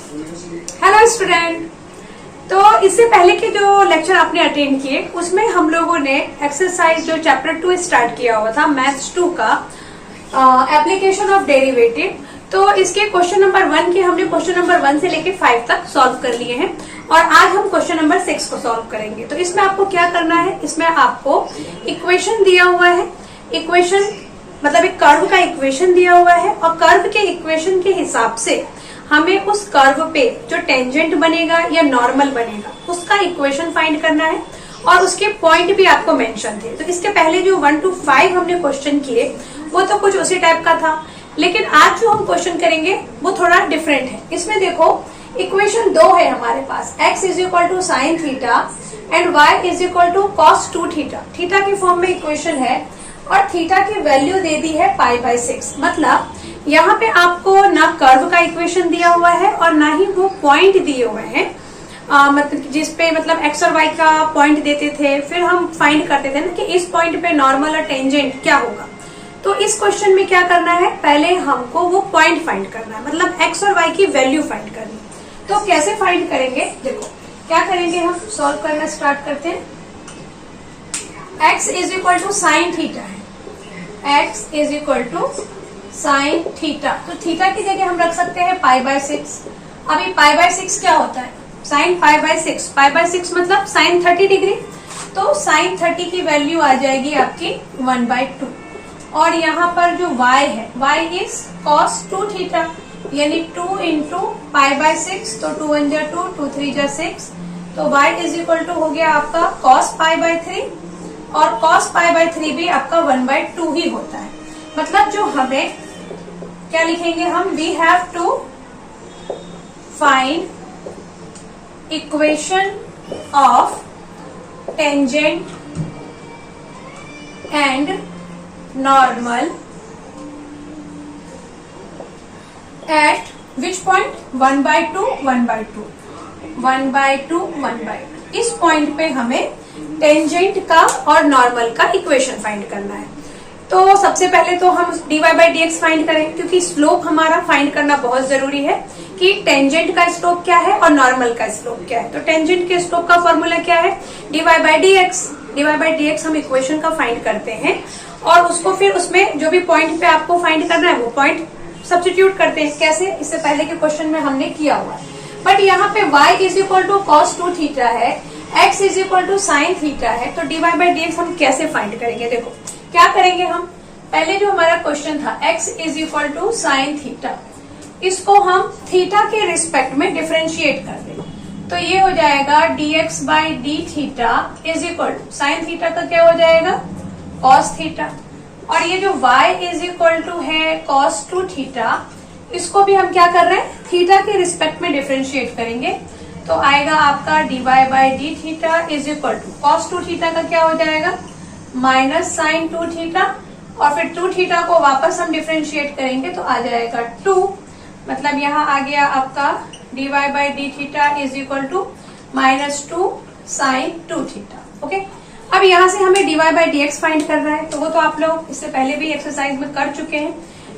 Hello student. तो इससे पहले के जो लेक्चर आपने अटेंड किए उसमें हम लोगों ने एक्सरसाइज जो चैप्टर 2 स्टार्ट किया हुआ था मैथ्स 2 का एप्लीकेशन ऑफ डेरिवेटिव, तो इसके क्वेश्चन नंबर 1 के हमने क्वेश्चन नंबर 1 से लेके 5 तक सॉल्व कर लिए हैं और आज हम क्वेश्चन नंबर 6 को सॉल्व करेंगे। तो इसमें आपको क्या करना है, इसमें आपको इक्वेशन दिया हुआ है, इक्वेशन मतलब एक कर्व का इक्वेशन दिया हुआ है और कर्व के इक्वेशन के हिसाब से हमें उस कर्व पे जो टेंजेंट बनेगा या नॉर्मल बनेगा उसका इक्वेशन फाइंड करना है और उसके पॉइंट भी आपको मेंशन थे। तो इसके पहले जो 1 to 5 हमने क्वेश्चन किए वो तो कुछ उसी टाइप का था, लेकिन आज जो हम क्वेश्चन करेंगे वो थोड़ा डिफरेंट है। इसमें देखो इक्वेशन 2 है हमारे पास, x is equal to sine theta and y is equal to cos 2 theta. Theta के फॉर्म में इक्वेशन है और थीटा की वैल्यू दे दी है π/6। मतलब यहाँ पे आपको ना कर्व का इक्वेशन दिया हुआ है और ना ही वो पॉइंट दिए हुए हैं, मतलब जिसपे मतलब x और y का पॉइंट देते थे, फिर हम फाइंड करते थे ना कि इस पॉइंट पे नॉर्मल और टेंजेंट क्या होगा। तो इस क्वेश्चन में क्या करना है, पहले हमको वो पॉइंट फाइंड करना है, मतलब x और y की वैल्यू फाइंड करनी। तो कैसे फाइंड करेंगे, देखो क्या करेंगे, हम सॉल्व करना स्टार्ट करते हैं। x is equal to sine theta है, x is equal to sine theta, तो थीटा की जगह हम रख सकते हैं π/6। अभी π/6 क्या होता है, साइन π/6, π/6 मतलब साइन 30 डिग्री, तो साइन 30 की वैल्यू आ जाएगी आपकी 1/2 और यहाँ पर जो y है y इज cos 2 थीटा यानी 2 इंटू π/6, तो 2 1 जा 2, 2 3 जा 6, तो y इज इक्वल टू हो गया आपका cos π/3 और cos π/3 भी आपका 1/2 ही होता है। मतलब जो हमें क्या लिखेंगे हम, we have to find equation of tangent and normal at which point, 1/2 1/2 1/2 1/2। इस पॉइंट पे हमें टेंजेंट का और नॉर्मल का इक्वेशन फाइंड करना है। तो सबसे पहले तो हम dy/dx फाइंड करें, क्योंकि स्लोप हमारा फाइंड करना बहुत जरूरी है कि टेंजेंट का स्लोप क्या है और नॉर्मल का स्लोप क्या है। तो टेंजेंट के स्लोप का फॉर्मूला क्या है, dy/dx। dy/dx हम इक्वेशन का फाइंड करते हैं और उसको फिर उसमें जो भी पॉइंट पे आपको फाइंड करना है वो पॉइंट सब्स्टिट्यूट करते हैं। कैसे, इससे पहले के क्वेश्चन में हमने किया हुआ है। बट यहाँ पे y is equal to cos 2 theta है, x is equal to sine theta है, तो dy/dx हम कैसे फाइंड करेंगे। देखो क्या करेंगे हम, पहले जो हमारा क्वेश्चन था x is equal to sine theta, इसको हम थीटा के रिस्पेक्ट में डिफरेंशिएट कर दें, तो ये हो जाएगा dx/d theta is equal to sine theta का क्या हो जाएगा cos थीटा, और ये जो y इज इक्वल टू है cos 2 थीटा, इसको भी हम क्या कर रहे हैं, थीटा के रिस्पेक्ट में डिफरेंशिएट करेंगे, तो आएगा आपका dy/d theta is equal to cos 2 theta का क्या हो जाएगा माइनस साइन 2 थीटा, और फिर 2 थीटा को वापस हम डिफरेंशिएट करेंगे तो आ जाएगा 2, मतलब यहाँ आ गया आपका dy/d theta is equal to -2 sine 2 theta. Okay, अब यहाँ से हमें dy/dx फाइंड करना है, तो वो तो आप लोग इससे पहले भी एक्सरसाइज में कर चुके हैं।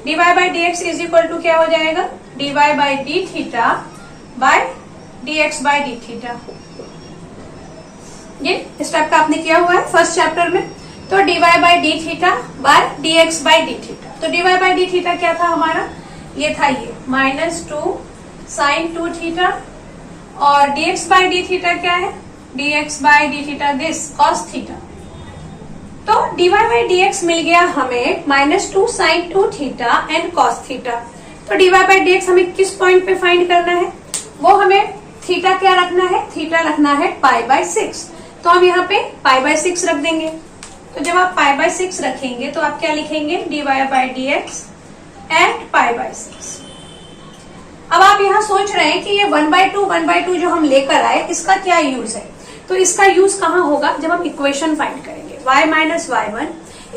dy/dx इज इक्वल टू क्या हो जाएगा, dy/d theta by dx/d theta. ये स्टेप का आपने किया हुआ है फर्स्ट चैप्टर में। तो dy/d theta by dx/d theta, तो dy/d थीटा क्या था हमारा, ये था ये -2 साइन 2 थीटा, और dx/d थीटा क्या है, dx/d theta this cos theta. तो dy/dx मिल गया हमें -2 sine 2 theta and cos theta. तो dy/dx हमें किस पॉइंट पे फाइंड करना है, वो हमें थीटा क्या रखना है, थीटा रखना है π/6, तो हम यहाँ पे π/6 रख देंगे। तो जब आप π/6 रखेंगे तो आप क्या लिखेंगे, dy/dx एट π/6। अब आप यहाँ सोच रहे हैं कि ये 1/2 1/2 जो हम लेकर आए इसका क्या यूज है, तो इसका यूज कहाँ होगा, जब हम इक्वेशन फाइंड करेंगे y minus y1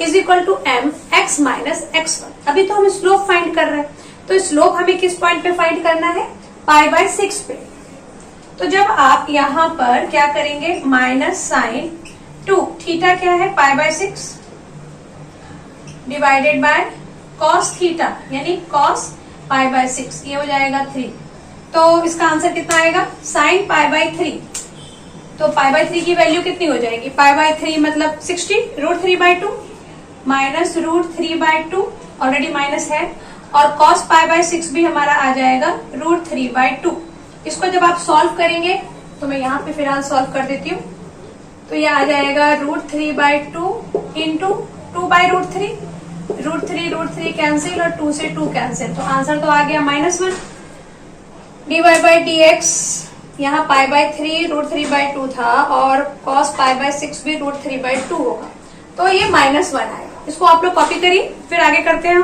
is equal to m x minus x1। अभी तो हम स्लोप फाइंड कर रहे हैं, तो स्लोप हमें किस पॉइंट पे फाइंड करना है, π/6 पे। तो जब आप यहाँ पर क्या करेंगे, माइनस साइन 2 थीटा क्या है π/6 डिवाइडेड बाय cos थीटा यानी cos π/6, ये हो जाएगा 3 तो इसका आंसर कितना आएगा, साइन पाई बाई 3। तो पाई बाई 3 की वैल्यू कितनी हो जाएगी, पाई बाई 3 मतलब 60, √3/2 माइनस √3/2, ऑलरेडी माइनस है, और cos पाई बाई 6 भी हमारा आ जाएगा √3/2। इसको जब आप सॉल्व करेंगे, तो मैं यहाँ पे फिलहाल सॉल्व कर देती हूँ, तो ये आ जाएगा √3/2 इंटू 2/√3, √3 कैंसिल और 2 से 2 कैंसिल, तो आंसर तो आ गया -1। dy/dx यहाँ पाई बाई 3 √3/2 था, और cos पाई बाई 6 भी √3/2 होगा, तो ये -1 आएगा। इसको आप लोग कॉपी करिए, फिर आगे करते हैं।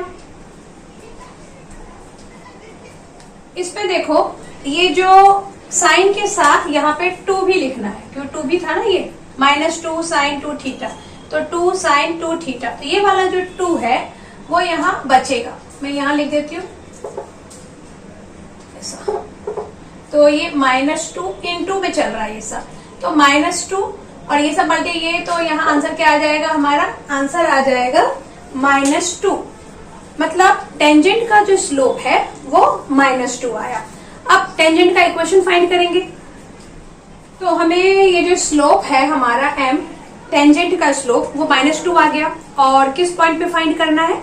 इस पे देखो, ये जो साइन के साथ यहाँ पे 2 भी लिखना है, क्यों 2 भी था ना, ये -2 sin 2 थीटा, तो 2 sin 2 थीटा, तो ये वाला जो 2 है वो यहाँ बचेगा। मैं यहाँ लिख देती हूँ ऐसा, तो ये -2 इंटू में चल रहा है ये सब, तो -2 और ये सब मल्टी, ये तो यहाँ आंसर क्या आ जाएगा, हमारा आंसर आ जाएगा -2। मतलब टेंजेंट का जो स्लोप है वो -2 आया। अब टेंजेंट का इक्वेशन फाइंड करेंगे, तो हमें ये जो स्लोप है हमारा m, टेंजेंट का स्लोप वो -2 आ गया, और किस पॉइंट पे फाइंड करना है,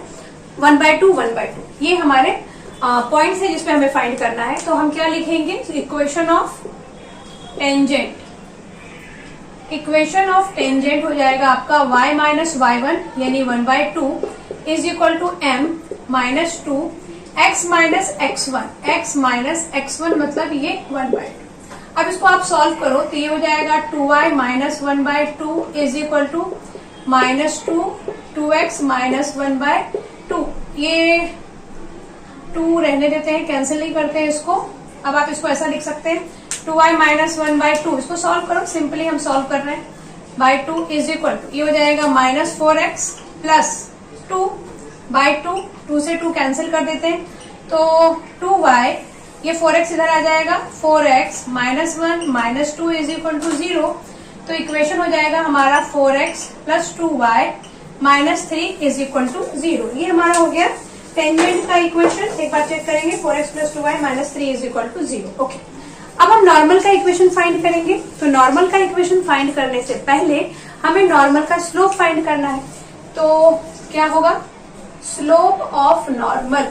1/2 1/2, ये हमारे पॉइंट्स है जिसपे हमें फाइंड करना है। तो हम क्या लिखेंगे, equation of tangent, equation of tangent हो जाएगा आपका y माइनस y1 यानी 1/2 is equal to m minus 2 x minus x1, x minus x1 मतलब ये 1/2। अब इसको आप सॉल्व करो तो ये हो जाएगा 2y minus 1/2 is equal to -2 2x minus 1/2। ये 2 रहने देते हैं, कैंसिल नहीं करते हैं इसको। अब आप इसको ऐसा लिख सकते हैं 2y माइनस 1/2, इसको सॉल्व करो, सिंपली हम सॉल्व कर रहे हैं, /2 इज इक्वल टू, ये हो जाएगा -4x प्लस 2/2, 2 से 2 कैंसिल कर देते हैं, तो 2y, ये 4x इधर आ जाएगा, 4x minus 1 minus 2 is equal to 0। तो इक्वेशन हो जाएगा हमारा 4x plus 2y minus 3 is equal to 0। ये हमारा हो गया टेंजेंट का इक्वेशन। एक बार चेक करेंगे, 4x plus 2y minus 3 is equal to 0। Okay, अब हम नॉर्मल का इक्वेशन फाइंड करेंगे। तो नॉर्मल का इक्वेशन फाइंड करने से पहले हमें नॉर्मल का स्लोप फाइंड करना है। तो क्या होगा, slope of normal,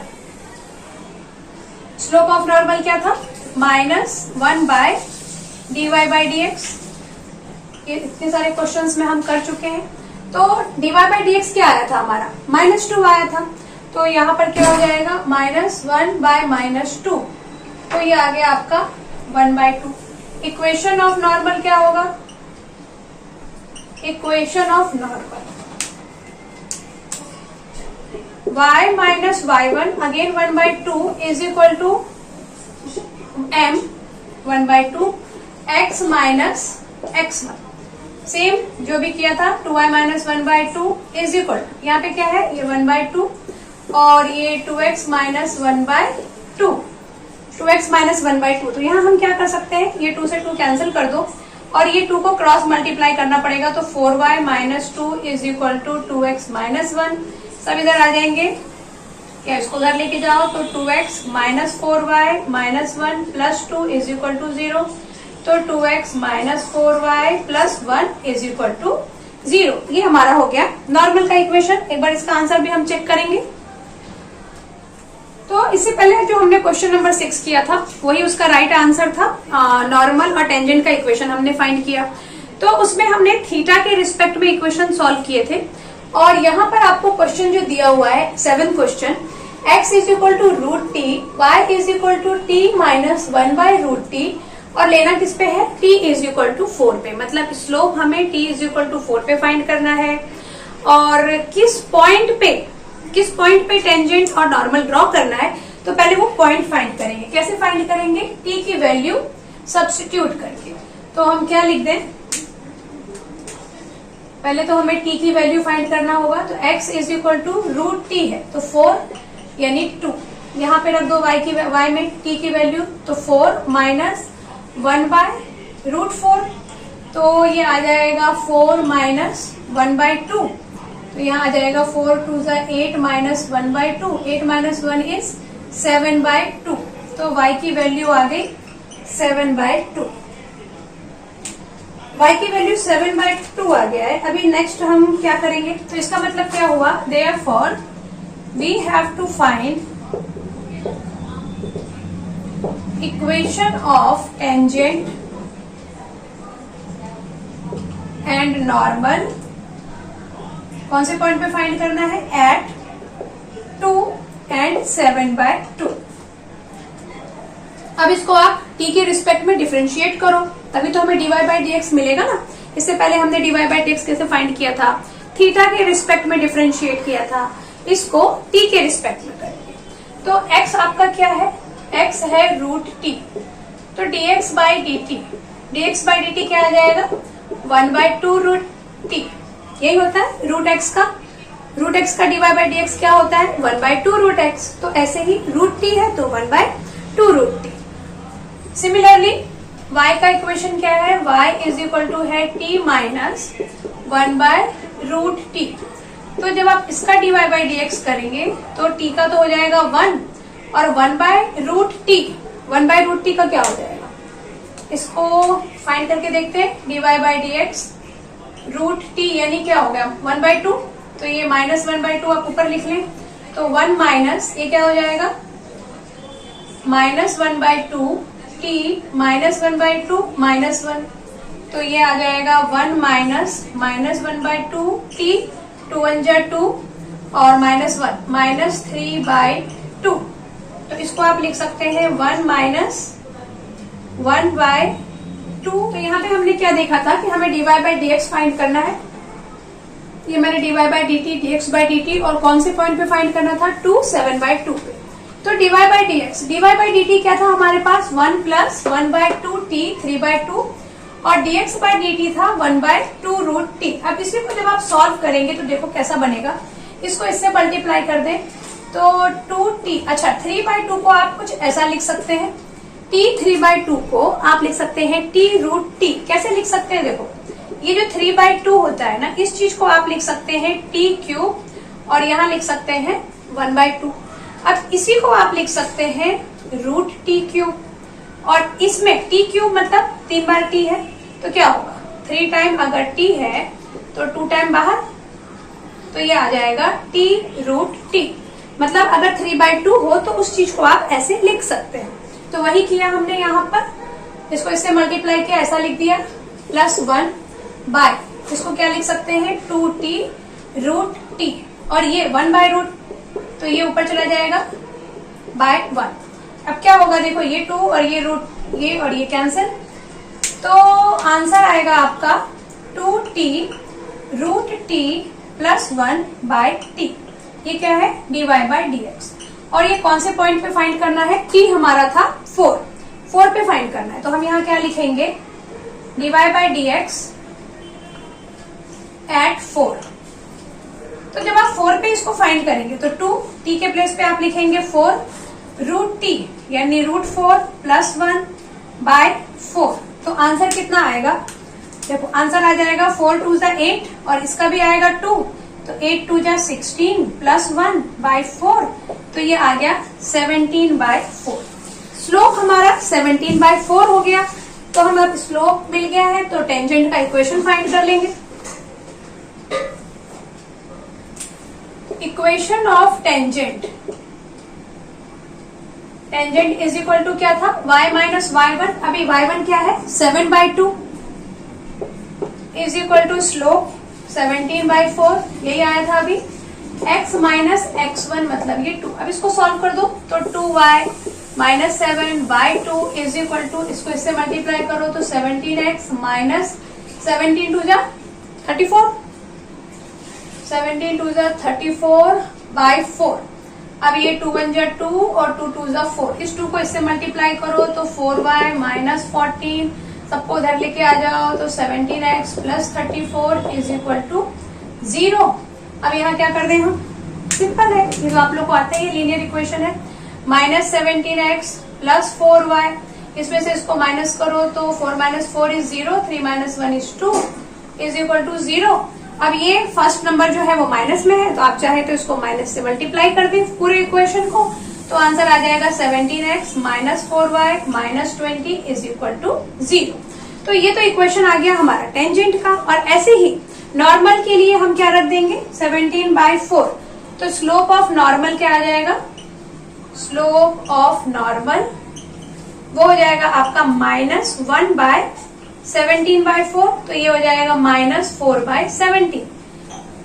slope of normal क्या था, -1/dy/dx। ये इतने सारे क्वेश्चंस में हम कर चुके हैं। तो dy/dx क्या आया था हमारा, -2 आया था, तो यहाँ पर क्या हो जाएगा, -1/-2, तो ये आ गया आपका 1/2। इक्वेशन ऑफ नॉर्मल क्या होगा, equation of normal y minus y1 again 1/2 is equal to m 1/2 x minus x1। Same जो भी किया था, 2y माइनस 1/2 इज इक्वल, यहाँ पे क्या है, ये 1/2 और ये 2x माइनस 1/2, 2x माइनस 1/2। तो यहाँ हम क्या कर सकते हैं, ये 2 से 2 कैंसिल कर दो और ये 2 को क्रॉस मल्टीप्लाई करना पड़ेगा, तो 4y minus 2 is equal to 2x minus 1। सब इधर आ जाएंगे, क्या इसको उधर लेके जाओ, तो 2x minus 4y minus 1 plus 2 is equal to 0, तो 2x minus 4y plus 1 is equal to 0। ये हमारा हो गया नॉर्मल का इक्वेशन। एक बार इसका आंसर भी हम चेक करेंगे। तो इससे पहले जो हमने क्वेश्चन नंबर 6 किया था वही उसका राइट आंसर था। नॉर्मल और टेंजेंट का इक्वेशन हमने फाइंड किया, तो उसमें हमने थीटा के रिस्पेक्ट में इक्वेशन सॉल्व किए थे। और यहाँ पर आपको क्वेश्चन जो दिया हुआ है 7th question, x is equal to √t, y is equal to t minus 1/√t, और लेना किस पे है, t इज इक्वल टू 4 पे, मतलब स्लोप हमें t इज इक्वल टू 4 पे फाइंड करना है। और किस पॉइंट पे टेंजेंट और नॉर्मल ड्रॉ करना है, तो पहले वो पॉइंट फाइंड करेंगे। कैसे फाइंड करेंगे, t की वैल्यू सब्स्टिट्यूट करके। तो हम क्या लिख दें, पहले तो हमें t की वैल्यू फाइंड करना होगा, तो x is equal to √t है, तो 4 यानी 2, यहाँ पे रख दो y में t की वैल्यू, तो 4 माइनस 1/√4, तो ये आ जाएगा 4 माइनस 1/2, तो यहाँ आ जाएगा 4 2 8 माइनस 1/2, 8 माइनस 1 इज 7/2। तो y की वैल्यू आ गई 7/2। y की वैल्यू 7/2 आ गया है। अभी नेक्स्ट हम क्या करेंगे, तो इसका मतलब क्या हुआ, therefore we have to find equation of tangent and normal. कौन से पॉइंट पे फाइंड करना है, एट 2 एंड 7/2। अब इसको आप t के रिस्पेक्ट में डिफरेंशिएट करो, तभी तो हमें dy/dx मिलेगा ना। इससे पहले हमने dy/dx कैसे फाइंड किया था, थीटा के रिस्पेक्ट में डिफरेंशिएट किया था, इसको t के रिस्पेक्ट में करेंगे। तो x आपका क्या है, x है √t, तो dx/dt क्या आ जाएगा, 1/2 √t। यही होता है √x का, √x का dy/dx क्या होता है, 1/2 √x। तो ऐसे ही √t है तो 1/2 √t। सिमिलरली y का इक्वेशन क्या है, y इज इक्वल टू है t माइनस 1/√t। तो जब आप इसका dy/dx करेंगे तो t का तो हो जाएगा 1 और 1/√t, 1/√t का क्या हो जाएगा, इसको फाइंड करके देखते हैं। dy/dx √t यानी क्या हो गया 1/2, तो ये -1/2 आप ऊपर लिख लें, तो 1 माइनस ये क्या हो जाएगा -1/2 t -1/2 -1, तो ये आ जाएगा 1 माइनस -1/2 t, 2 1 जा 2 और -1 -3/2। तो इसको आप लिख सकते हैं 1 माइनस 1/2। तो यहाँ पे हमने क्या देखा था कि हमें dy/dx फाइंड करना है, ये मैंने dy/dt dx/dt और कौन से पॉइंट पे फाइंड करना था, 2 7/2 पे। तो dy/dt क्या था हमारे पास, 1 प्लस 1/2 t 3/2 और dx/dt था 1/2 √t। अब इसी को जब आप सॉल्व करेंगे तो देखो कैसा बनेगा, इसको इससे मल्टीप्लाई कर दें तो 2t, अच्छा 3/2 को आप कुछ ऐसा लिख सकते हैं, t 3/2 को आप लिख सकते हैं t √t। कैसे लिख सकते हैं, देखो ये जो 3/2 होता है ना, इस चीज को आप लिख सकते हैं t³ और यहाँ लिख सकते हैं 1/2। अब इसी को आप लिख सकते हैं √t³ और इसमें t³ मतलब 3 बार t है, तो क्या होगा 3 टाइम अगर t है तो 2 टाइम बाहर, तो ये आ जाएगा t √t। मतलब अगर 3/2 हो तो उस चीज को आप ऐसे लिख सकते हैं। तो वही किया हमने यहाँ पर, इसको इससे मल्टीप्लाई किया, ऐसा लिख दिया, +1 बाय इसको क्या लिख सकते हैं 2t √t और ये 1/√, तो ये ऊपर चला जाएगा /1। अब क्या होगा, देखो ये 2 और ये रूट, ये और ये कैंसिल, तो आंसर आएगा आपका 2t √t +1/t। ये क्या है, dy/dx। और ये कौन से पॉइंट पे फाइंड करना है, t हमारा था 4 पे फाइंड करना है। तो हम यहाँ क्या लिखेंगे, dy/dx at 4। तो जब आप 4 पे इसको फाइंड करेंगे तो 2 t के प्लेस पे आप लिखेंगे 4 √t यानी √4 +1/4। तो आंसर कितना आएगा, देखो आंसर आ जाएगा 4 2 जा 8 और इसका भी आएगा 2, तो 8 2 जा 16 +1/4, तो ये आ गया 17/4। स्लोप हमारा 17/4 हो गया। तो हमें अब स्लोप मिल गया है तो टेंजेंट का इक्वेशन फाइंड कर लेंगे। Equation of tangent, tangent is equal to क्या था, y माइनस y1। अभी y1 क्या है 7/2 इज इक्वल टू स्लोप 17/4, यही आया था अभी। x माइनस x1 मतलब ये 2। अब इसको सॉल्व कर दो तो 2y minus 7/2 is equal to, इसको इससे मल्टीप्लाई करो तो 17x माइनस 17 2 जा 34, 17 2 जा 34/4। अब ये 2 1 जा 2 और 2 2 जा 4, इस 2 को इससे मल्टीप्लाई करो तो 4y माइनस 14, सबको उधर लेके आ जाओ तो 17x plus 34 is equal to 0। अब यहाँ क्या कर दें हम, सिंपल है, ये जो आप लोग को आता है, ये लीनियर इक्वेशन है। माइनस 17x प्लस 4y, इसमें से इसको माइनस करो तो 4 minus 4 is 0, 3 minus 1 is 2 is equal to 0। अब ये फर्स्ट नंबर जो है वो माइनस में है, तो आप चाहे तो इसको माइनस से मल्टीप्लाई कर दें पूरे इक्वेशन को, तो आंसर आ जाएगा 17x minus 4y minus 20 is equal to 0। तो ये तो इक्वेशन आ गया हमारा टेंजेंट का। और ऐसे ही नॉर्मल के लिए हम क्या रख देंगे 17/4, तो स्लोप ऑफ नॉर्मल क्या आ जाएगा, स्लोप ऑफ नॉर्मल वो हो जाएगा आपका -1/17/4, तो ये हो जाएगा -4/17।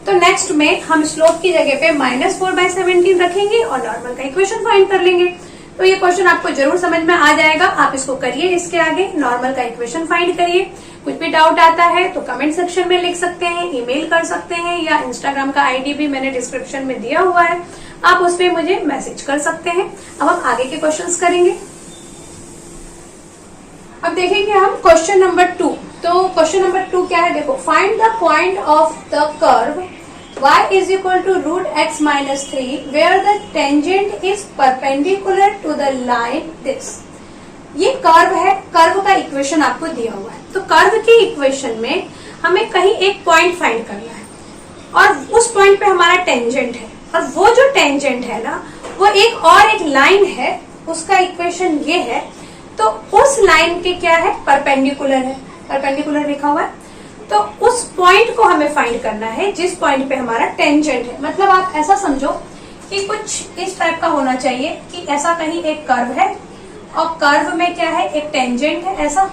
तो नेक्स्ट में हम स्लोप की जगह पे -4/17 रखेंगे और नॉर्मल का इक्वेशन फाइंड कर लेंगे। तो ये क्वेश्चन आपको जरूर समझ में आ जाएगा, आप इसको करिए, इसके आगे नॉर्मल का इक्वेशन फाइंड करिए। कुछ भी डाउट आता है तो कमेंट सेक्शन में लिख सकते हैं, ईमेल कर सकते हैं, या इंस्टाग्राम का आईडी भी मैंने डिस्क्रिप्शन में दिया हुआ है, आप उस पर मुझे मैसेज कर सकते हैं। अब हम आगे के क्वेश्चंस करेंगे। अब देखेंगे हम क्वेश्चन नंबर 2। तो क्वेश्चन नंबर 2 क्या है, देखो, find the point of the curve y is equal to √x minus 3 where the tangent is perpendicular to the line this। ये कर्व है, कर्व का इक्वेशन आपको दिया हुआ है। तो कर्व के इक्वेशन में हमें कहीं एक पॉइंट फाइंड करना है और उस पॉइंट पे हमारा टेंजेंट है, और वो जो टेंजेंट है ना वो एक लाइन है, उसका इक्वेशन ये है। तो उस लाइन के क्या है, परपेंडिकुलर है, परपेंडिकुलर लिखा हुआ है। तो उस पॉइंट को हमें फाइंड करना है जिस पॉइंट पे हमारा टेंजेंट है। मतलब आप ऐसा समझो कि कुछ इस टाइप का होना चाहिए कि ऐसा कहीं एक कर्व है और कर्व में क्या है, एक टेंजेंट है ऐसा,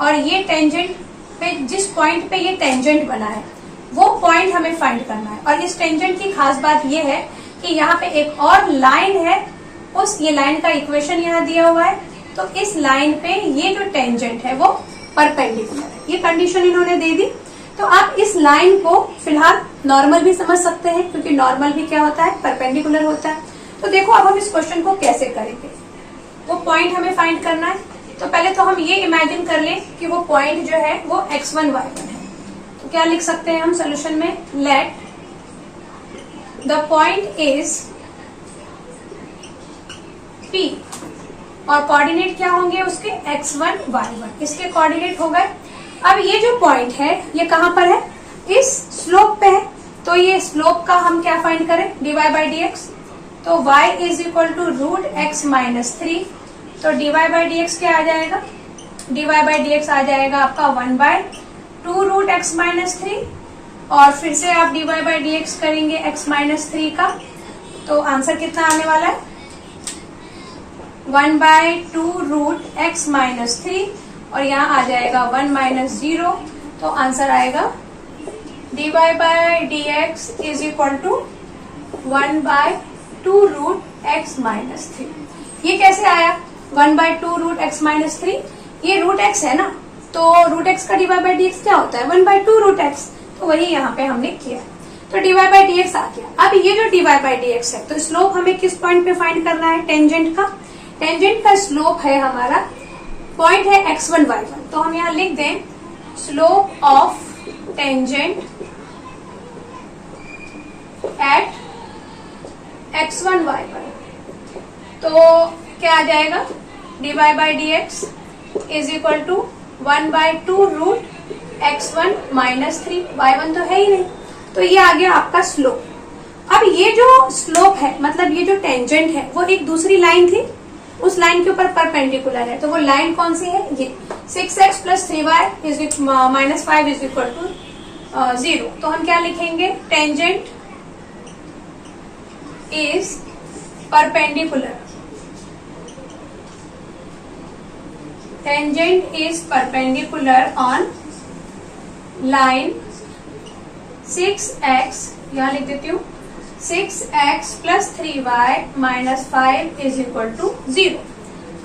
और ये टेंजेंट पे जिस पॉइंट पे ये टेंजेंट बना है वो पॉइंट हमें फाइंड करना है। और इस टेंजेंट की खास बात ये है कि यहाँ पे एक और लाइन है, उस ये लाइन का इक्वेशन यहाँ दिया हुआ है। तो इस लाइन पे ये जो टेंजेंट है वो परपेंडिकुलर है, ये कंडीशन इन्होंने दे दी। तो आप इस लाइन को फिलहाल नॉर्मल भी समझ सकते हैं, क्योंकि नॉर्मल भी क्या होता है, परपेंडिकुलर होता है। तो देखो अब हम इस क्वेश्चन को कैसे करेंगे, वो पॉइंट हमें फाइंड करना है। तो पहले तो हम ये इमेजिन कर लें कि वो पॉइंट जो है वो x1 y1 है। तो क्या लिख सकते हैं हम सोल्यूशन में, let the point is P और कोऑर्डिनेट क्या होंगे उसके, x1 y1, इसके कोऑर्डिनेट हो गए। अब ये जो पॉइंट है ये कहां पर है, इस स्लोप पे है। तो ये स्लोप का हम क्या फाइंड करें, dy/dx। तो y is equal to √x minus 3, तो dy/dx क्या आ जाएगा, dy/dx आ जाएगा आपका 1/2 √x माइनस 3, और फिर से आप dy/dx करेंगे x माइनस 3 का, तो आंसर कितना आने वाला है, 1/2 √x माइनस 3, और यहाँ आ जाएगा 1 माइनस 0, तो आंसर आएगा dy/dx is equal to 1/2 √x minus 3। ये कैसे आया 1/2 √x माइनस 3, ये √x है ना, तो √x का dy/dx क्या होता है, 1/2 √x, तो वही यहाँ पे हमने किया, तो dy/dx आ गया। अब ये जो dy/dx है, तो स्लोप हमें किस पॉइंट पे फाइंड करना है, टेंजेंट का। टेंजेंट का स्लोप है हमारा, पॉइंट है x1 y1, तो हम यहाँ लिख दें slope of tangent at x1 y1। तो क्या आ जाएगा, dy/dx is equal to 1/2 √x1 minus 3, y1 तो है ही नहीं, तो ये आ गया आपका स्लोप। अब ये जो स्लोप है, मतलब ये जो टेंजेंट है वो एक दूसरी लाइन थी, उस लाइन के ऊपर परपेंडिकुलर है। तो वो लाइन कौन सी है, ये 6x plus 3y minus 5 is equal to 0। तो हम क्या लिखेंगे, tangent is perpendicular, tangent is perpendicular on line 6x, यहाँ लिख देती हूँ 6x plus 3y minus 5 is equal to 0।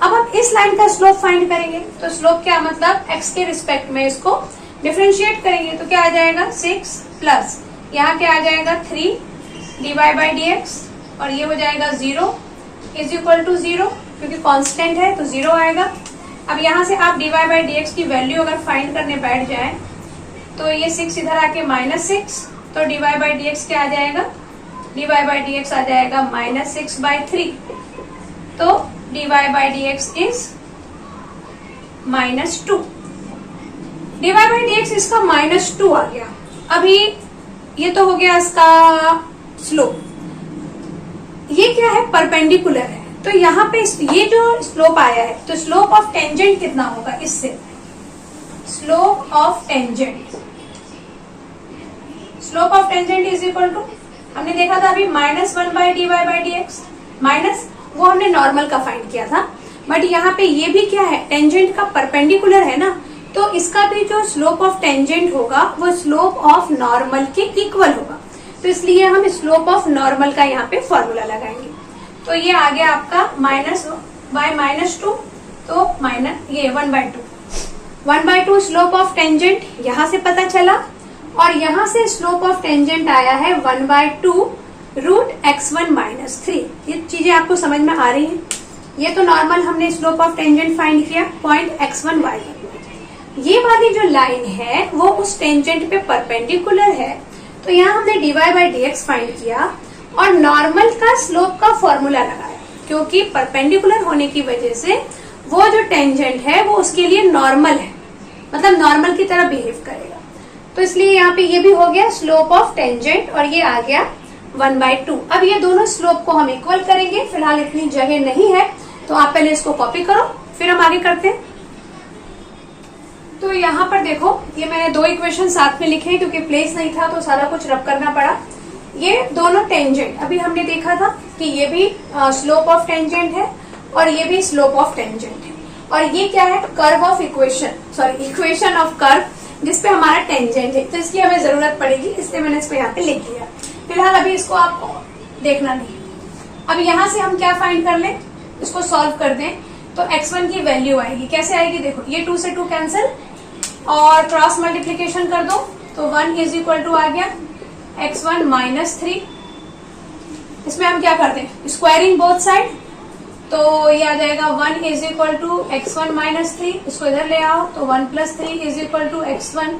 अब हम इस लाइन का स्लोप फाइंड करेंगे। तो स्लोप क्या मतलब, x के रिस्पेक्ट में इसको डिफरेंशिएट करेंगे, तो क्या आ जाएगा 6 प्लस यहाँ क्या आ जाएगा 3 dy/dx, और ये हो जाएगा 0 इज इक्वल टू 0, क्योंकि कांस्टेंट है तो 0 आएगा। अब यहाँ से आप dy/dx की वैल्यू अगर फाइंड करने बैठ जाए तो ये 6 इधर आके -6, तो dy/dx क्या आ जाएगा, dy/dx आ जाएगा -6/3, तो dy/dx इज -2। dy/dx इसका -2 आ गया। अभी ये तो हो गया इसका स्लोप, ये क्या है, परपेंडिकुलर है, तो यहाँ पे ये जो स्लोप आया है, तो स्लोप ऑफ टेंजेंट कितना होगा इससे, slope of tangent, slope of tangent is equal to, हमने देखा था अभी -1/dy/dx, माइनस वो हमने नॉर्मल का फाइंड किया था, बट यहाँ पे ये भी क्या है, टेंजेंट का परपेंडिकुलर है ना, तो इसका भी जो स्लोप ऑफ टेंजेंट होगा वो स्लोप ऑफ नॉर्मल के इक्वल होगा, तो इसलिए हम स्लोप ऑफ नॉर्मल का यहाँ पे फॉर्मूला लगाएंगे। तो ये आ गया आपका -2, तो माइनस ये 1/2 स्लोप ऑफ टेंजेंट यहाँ से पता चला, और यहाँ से स्लोप ऑफ टेंजेंट आया है 1/2 √x1-3। ये चीजें आपको समझ में आ रही हैं। ये तो नॉर्मल हमने स्लोप ऑफ टेंजेंट फाइंड किया पॉइंट x1 y1। ये वाली जो लाइन है वो उस टेंजेंट पे परपेंडिकुलर है, तो यहाँ हमने dy/dx फाइंड किया और नॉर्मल का स्लोप का फॉर्मूला लगाया, क्योंकि परपेंडिकुलर होने की वजह से वो जो टेंजेंट है वो उसके लिए नॉर्मल है, मतलब नॉर्मल की तरह बिहेव करेगा, तो इसलिए यहाँ पे ये भी हो गया स्लोप ऑफ टेंजेंट और ये आ गया 1/2। अब ये दोनों स्लोप को हम इक्वल करेंगे, फिलहाल इतनी जगह नहीं है तो आप पहले इसको कॉपी करो फिर हम आगे करते हैं। तो यहाँ पर देखो ये मैंने दो इक्वेशन साथ में लिखे क्योंकि प्लेस नहीं था तो सारा कुछ रब करना पड़ा। ये दोनों टेंजेंट अभी हमने देखा था कि ये भी स्लोप ऑफ टेंजेंट है और ये भी स्लोप ऑफ टेंजेंट है, और ये क्या है, curve of equation of curve जिसपे हमारा टेंजेंट है, तो इसकी हमें जरूरत पड़ेगी, इसलिए मैंने इसको यहाँ पे लिख दिया। फिलहाल अभी इसको आपको देखना नहीं। अब यहाँ से हम क्या फाइंड कर लें, इसको सॉल्व कर दें तो x1 की वैल्यू आएगी, कैसे आएगी देखो, ये 2 से 2 कैंसिल और क्रॉस मल्टीप्लीकेशन कर दो तो 1 इज इक्वल टू आ गया x1 -3। इसमें हम क्या करते हैं, स्क्वायरिंग बोथ साइड, तो ये आ जाएगा 1 इज इक्वल टू x1 -3, इसको इधर ले आओ तो 1 + 3 इज इक्वल टू x1,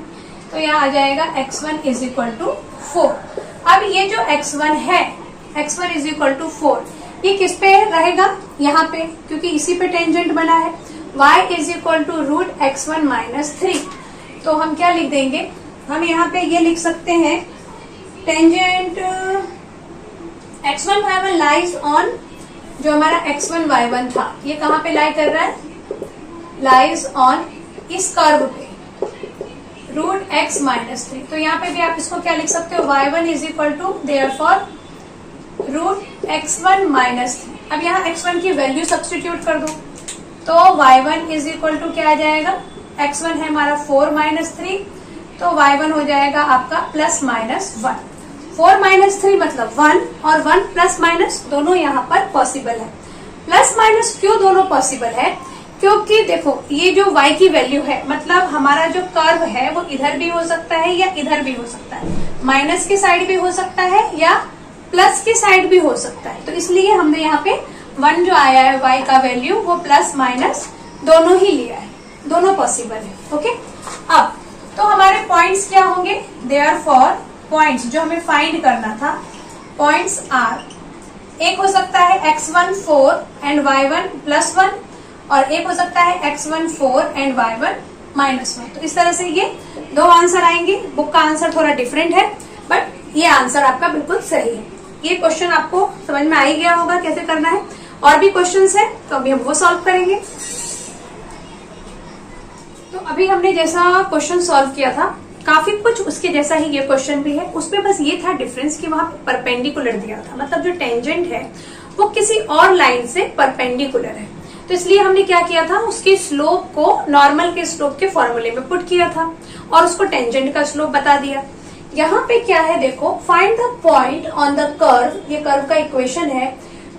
तो यहाँ आ जाएगा x1 इज इक्वल टू 4। अब ये जो x1 है, x1 इज इक्वल टू 4, ये किस पे रहेगा, यहाँ पे, क्योंकि इसी पे टेंजेंट बना है। y is equal to √x1 - 3, तो हम क्या लिख देंगे, हम यहाँ पे ये लिख सकते हैं tangent x1 y1 lies on, जो हमारा x1 y1 था ये कहाँ पे लाई कर रहा है, लाइज ऑन इस कर्व पे √x - 3, तो यहाँ पे भी आप इसको क्या लिख सकते हो, y1 is equal to therefore √x1 - 3। अब यहाँ x1 की वैल्यू सब्स्टिट्यूट कर दो तो y1 इज इक्वल टू क्या आ जाएगा, x1 है हमारा 4 - 3, तो y1 हो जाएगा आपका +-1। 4 - 3 मतलब 1, और 1 +- दोनों यहाँ पर पॉसिबल है। +- क्यों दोनों पॉसिबल है, क्योंकि देखो ये जो y की वैल्यू है, मतलब हमारा जो कर्व है वो इधर भी हो सकता है या इधर भी हो सकता है, माइनस की साइड भी हो सकता है या प्लस की साइड भी हो सकता है, तो इसलिए हमने यहाँ पे 1 जो आया है y का वैल्यू वो +- दोनों ही लिया है, दोनों पॉसिबल है। ओके, अब तो हमारे पॉइंट्स क्या होंगे, देयरफॉर पॉइंट्स जो हमें फाइंड करना था, पॉइंट्स आर, एक हो सकता है x1 4 एंड y1 +1, और एक हो सकता है x1 4 एंड y1 -1। तो इस तरह से ये दो आंसर आएंगे। बुक का आंसर थोड़ा डिफरेंट है बट ये आंसर आपका बिल्कुल सही है। ये क्वेश्चन आपको समझ में आ ही गया होगा कैसे करना है, और भी क्वेश्चंस है तो अभी हम वो सॉल्व करेंगे। तो अभी हमने जैसा क्वेश्चन सॉल्व किया था काफी कुछ उसके जैसा ही ये क्वेश्चन भी है, उसमें बस ये था डिफरेंस कि वहां पे परपेंडिकुलर दिया था, मतलब जो टेंजेंट है वो किसी और लाइन से परपेंडिकुलर है, तो इसलिए हमने क्या किया था, उसके स्लोप को नॉर्मल के स्लोप के फॉर्मूले में पुट किया था और उसको टेंजेंट का स्लोप बता दिया। यहाँ पे क्या है देखो, find the point on the curve, ये कर्व का इक्वेशन है,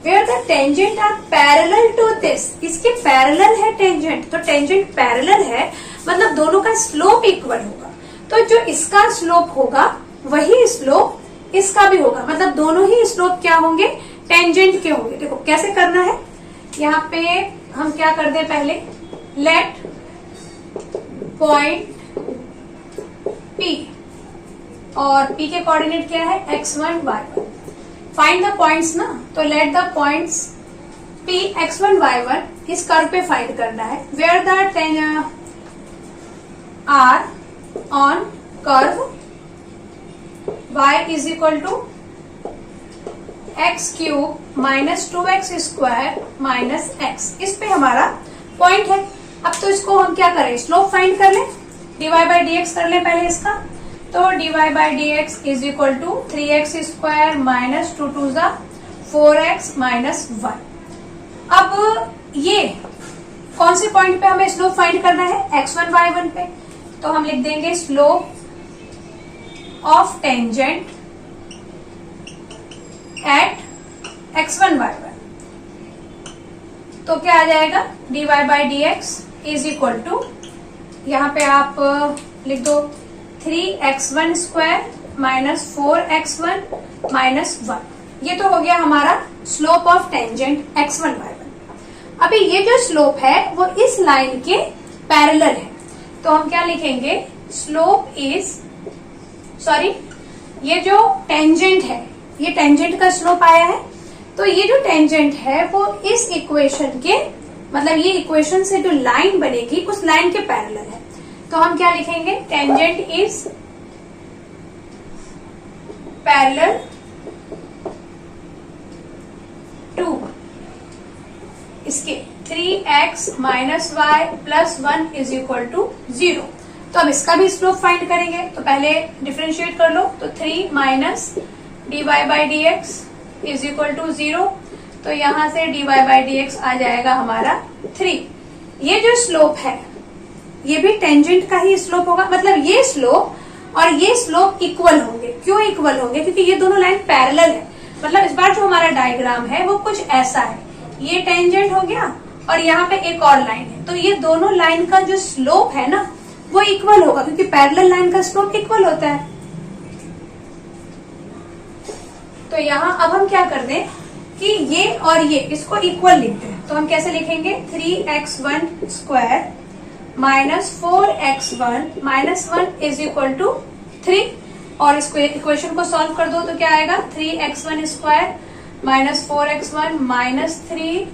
where the tangent are parallel to this, इसके पैरेलल है टेंजेंट, तो टेंजेंट पैरेलल है मतलब दोनों का स्लोप इक्वल होगा, तो जो इसका स्लोप होगा वही स्लोप इसका भी होगा, मतलब दोनों ही स्लोप क्या होंगे, टेंजेंट के होंगे। देखो कैसे करना है, यहाँ पे हम क्या कर दें, पहले लेट पॉइंट P, और P के कोऑर्डिनेट क्या है, x1 y1, find the points ना, तो let the points P x1 y1 इस कर्व पे फाइंड करना है, where the are on curve y is equal to x cube minus 2x square minus x, इस पे हमारा पॉइंट है। अब तो इसको हम क्या करें, स्लोप फाइंड कर लें, डीवाई बाई डी एक्स कर लें पहले इसका। तो dy by D x is equal to 3x square minus 2 2 जा 4x माइनस 1। अब ये कौन से पॉइंट पे हमें स्लोप फाइंड करना है, x1 y1 पे। तो हम लिख देंगे slope of tangent at x1 y1। तो क्या आ जाएगा, dy by D x is equal to, यहाँ पे आप लिख दो 3x1 square minus 4x1 minus 1। ये तो हो गया हमारा slope of tangent x1 y1। अभी ये जो स्लोप है वो इस लाइन के पैरेलल है, तो हम क्या लिखेंगे, स्लोप इज, सॉरी ये जो टेंजेंट है, ये टेंजेंट का स्लोप आया है, तो ये जो टेंजेंट है वो इस इक्वेशन के, मतलब ये इक्वेशन से जो लाइन बनेगी उस लाइन के पैरेलल है। तो हम क्या लिखेंगे, टेंजेंट इज पैरेलल टू इसके 3x minus y plus 1 is equal to 0। तो अब इसका भी स्लोप फाइंड करेंगे, तो पहले डिफरेंशिएट कर लो, तो 3 minus D Y by D x is equal to 0। तो यहां से D Y by D X आ जाएगा हमारा 3। ये जो स्लोप है ये भी टेंजेंट का ही स्लोप होगा, मतलब ये स्लोप और ये स्लोप इक्वल होंगे। क्यों इक्वल होंगे, क्योंकि ये दोनों लाइन पैरेलल है। मतलब इस बार जो हमारा डायग्राम है वो कुछ ऐसा है, ये टेंजेंट हो गया और यहाँ पे एक और लाइन है, तो ये दोनों लाइन का जो स्लोप है ना वो इक्वल होगा, क्योंकि पैरेलल लाइन का स्लोप इक्वल होता है। तो यहाँ अब हम क्या कर दें कि ये और ये इसको इक्वल लिखते हैं, तो हम कैसे लिखेंगे, 3x1 square minus 4x1 minus 1 is equal to 3। और इसको इक्वेशन को सॉल्व कर दो तो क्या आएगा, 3x1 square minus 4x1 minus 3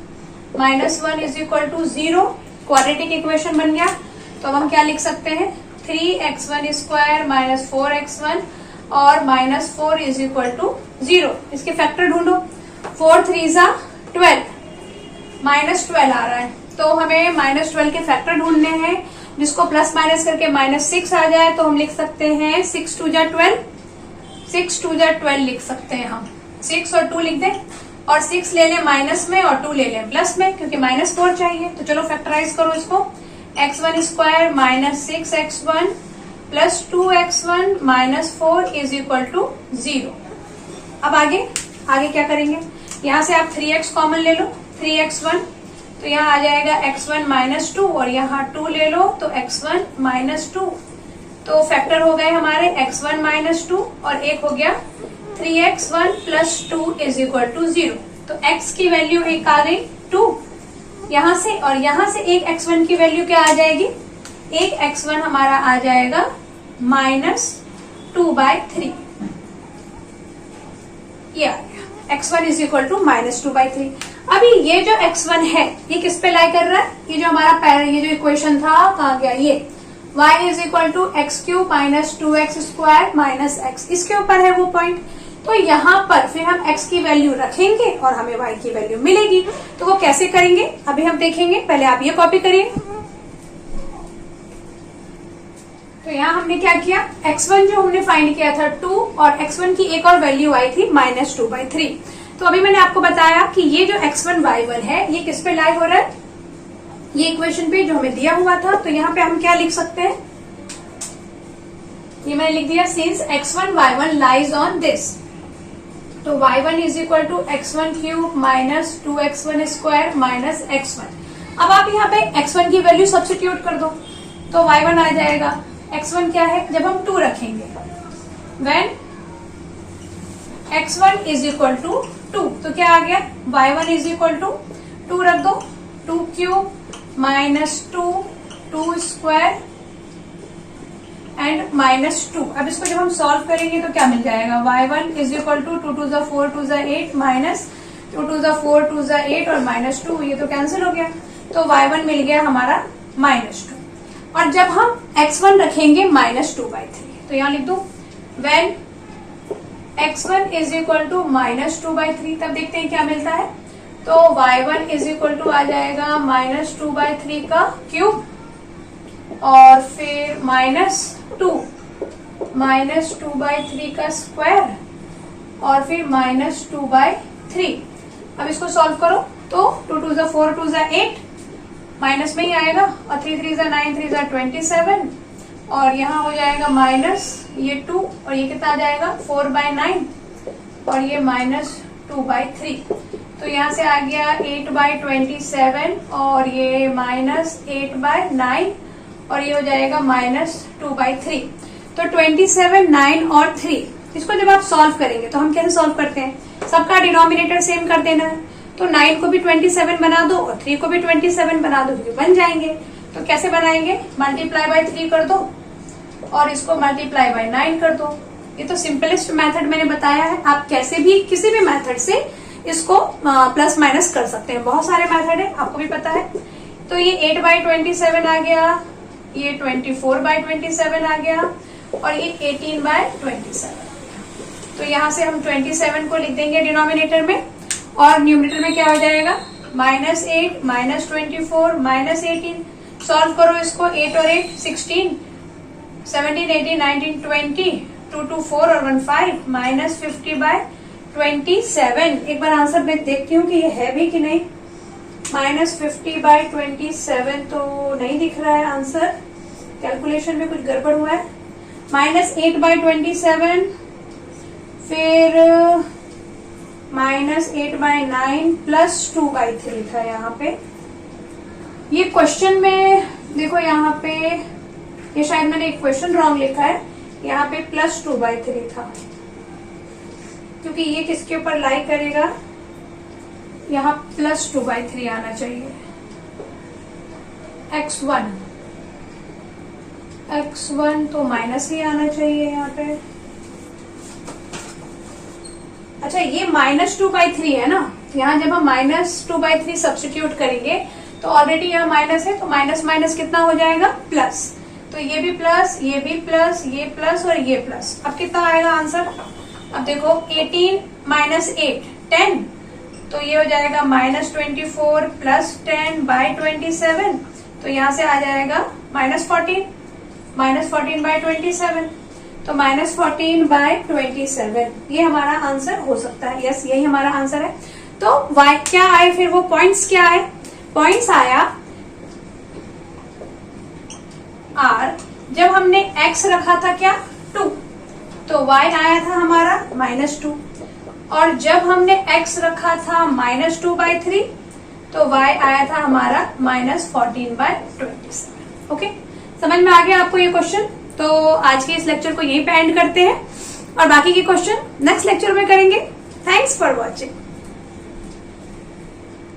minus 1 is equal to 0। Quadratic equation बन गया। तो अब हम क्या लिख सकते हैं, 3x1 स्क्वायर माइनस 4x1 और माइनस 4 इज इक्वल टू 0। इसके फैक्टर ढूंढो, 4 3 जा 12, माइनस 12 आ रहा है, तो हमें माइनस 12 के फैक्टर ढूंढने हैं, जिसको प्लस माइनस करके माइनस 6 आ जाए तो हम लिख सकते हैं 6 2 जा 12, 6 2 जा 12 लिख सकते हैं हम। 6 और 2 लिख दें, और 6 ले लें माइनस में और 2 ले लें प्लस में, क्योंकि माइनस 4 चाहिए। तो चलो फैक्टराइज करो इसको, x1 square minus 6x1 plus 2x1 minus 4 is equal to 0। अब आगे क्या करेंगे, यहाँ से आप 3x कॉमन ले लो, 3x1, तो यहाँ आ जाएगा x1 माइनस 2 और यहाँ 2 ले लो तो x1 माइनस 2। तो फैक्टर हो गए हमारे x1 माइनस 2 और एक हो गया 3x1 plus 2 is equal to 0। तो x की वैल्यू एक आ गई 2 यहाँ से, और यहाँ से एक x1 की वैल्यू क्या आ जाएगी, एक x1 हमारा आ जाएगा माइनस 2/3। ये आ गया x1 is equal to minus 2/3। अभी ये जो x1 है ये किस पे लाई कर रहा है, ये जो हमारा ये जो इक्वेशन था कहाँ गया, ये y is equal to x cube minus 2x square minus x, इसके ऊपर है वो पॉइंट। तो यहाँ पर फिर हम x की वैल्यू रखेंगे और हमें y की वैल्यू मिलेगी। तो वो कैसे करेंगे अभी हम देखेंगे, पहले आप ये कॉपी करिए। तो यहाँ हमने क्या किया, x1 जो हमने फाइंड किया था 2 और x1 की एक और वैल्यू आई थी माइनस 2/3। तो अभी मैंने आपको बताया कि ये जो x1 y1 है ये किस पे लाई हो रहा है, ये इक्वेशन पे जो हमें दिया हुआ था। तो यहाँ पे हम क्या लिख सकते हैं, ये मैंने लिख दिया, since x1 y1 lies on this, तो y1 is equal to x1 cube minus 2x1 square minus x1। अब आप यहाँ पे x1 की वैल्यू सब्स्टिट्यूट कर दो तो y1 आ जाएगा। x1 क्या है, जब हम 2 रखेंगे, when x1 is equal to 2, तो क्या आ गया, y1 इज इक्वल टू 2 रख दो, 2 cube minus 2 square and minus 2। अब इसको जब हम सॉल्व करेंगे तो क्या मिल जाएगा, y1 इज इक्वल टू 2 2 जा 4 2 जा 8 माइनस 2 2 जा 4 2 जा 8 और माइनस 2, ये तो कैंसिल हो गया। तो y1 मिल गया हमारा माइनस 2। और जब हम x1 रखेंगे माइनस 2/3, तो यहाँ लिख दो, when x1 is equal to -2/3, तब देखते हैं क्या मिलता है। तो y1 इज इक्वल टू आ जाएगा -2/3 का क्यूब, और फिर -2/3 का स्क्वायर, और फिर -2/3। अब इसको सॉल्व करो तो 2 2 4 2 8, माइनस में ही आएगा, और 3 3 9 3 27, और यहाँ हो जाएगा माइनस ये 2, और ये कितना आ जाएगा 4/9, और ये -2/3। तो यहाँ से आ गया 8/27, और ये -8/9, और ये हो जाएगा -2/3। तो 27, 9 और 3, इसको जब आप सॉल्व करेंगे तो हम कैसे सॉल्व करते हैं, सबका डिनोमिनेटर सेम कर देना है। तो 9 को भी 27 बना दो और 3 को भी 27 बना दो, क्योंकि बन जाएंगे। तो कैसे बनाएंगे, मल्टीप्लाई बाय 3 कर दो और इसको मल्टीप्लाई बाय 9 कर दो। ये तो सिंपलेस्ट मेथड मैंने बताया है, आप कैसे भी किसी भी मेथड से इसको प्लस माइनस कर सकते हैं। बहुत सारे मेथड है, आपको भी पता है। तो ये 8/27 आ गया, ये 24/27 आ गया, और ये 18/27। तो यहाँ से हम 27 को लिख देंगे डिनोमिनेटर में, और न्यूमरेटर में क्या हो जाएगा -8 -24 -18। सॉल्व करो इसको, 8 और 8 16, 17 18 19 20, 2 2 4 और 1 5, -50/27। एक बार आंसर मैं देखती हूँ कि ये है भी कि नहीं। -50/27 तो नहीं दिख रहा है आंसर, कैलकुलेशन में कुछ गड़बड़ हुआ है। -8/27, फिर -8/9 +2/3 था यहाँ पे। ये क्वेश्चन में देखो, यहाँ पे ये शायद मैंने एक क्वेश्चन रॉन्ग लिखा है, यहाँ पे +2/3 था, क्योंकि ये किसके ऊपर लाई करेगा, यहाँ +2/3 आना चाहिए। x1 तो माइनस ही आना चाहिए यहाँ पे। अच्छा, ये -2/3 है ना, यहाँ जब हम -2/3 सब्स्टिट्यूट करेंगे तो ऑलरेडी यहाँ माइनस है, तो माइनस माइनस कितना हो जाएगा प्लस। तो ये भी प्लस, ये भी प्लस, ये प्लस और ये प्लस। अब कितना आएगा आंसर, अब देखो 18 - 8 10, तो ये हो जाएगा -24 + 10/27। तो यहाँ से आ जाएगा -14 -14/27। तो -14/27 ये हमारा आंसर हो सकता है। यस, यही हमारा आंसर है। तो y क्या आए, फिर वो पॉइंट्स क्या आए, पॉइंट्स आया r, जब हमने x रखा था क्या 2, तो y आया था हमारा -2, और जब हमने x रखा था -2/3, तो y आया था हमारा -14/27। ओके, समझ में आ गया आपको ये क्वेश्चन। तो आज के इस लेक्चर को यहीं पे एंड करते हैं, और बाकी के क्वेश्चन नेक्स्ट लेक्चर में करेंगे। Thanks for watching.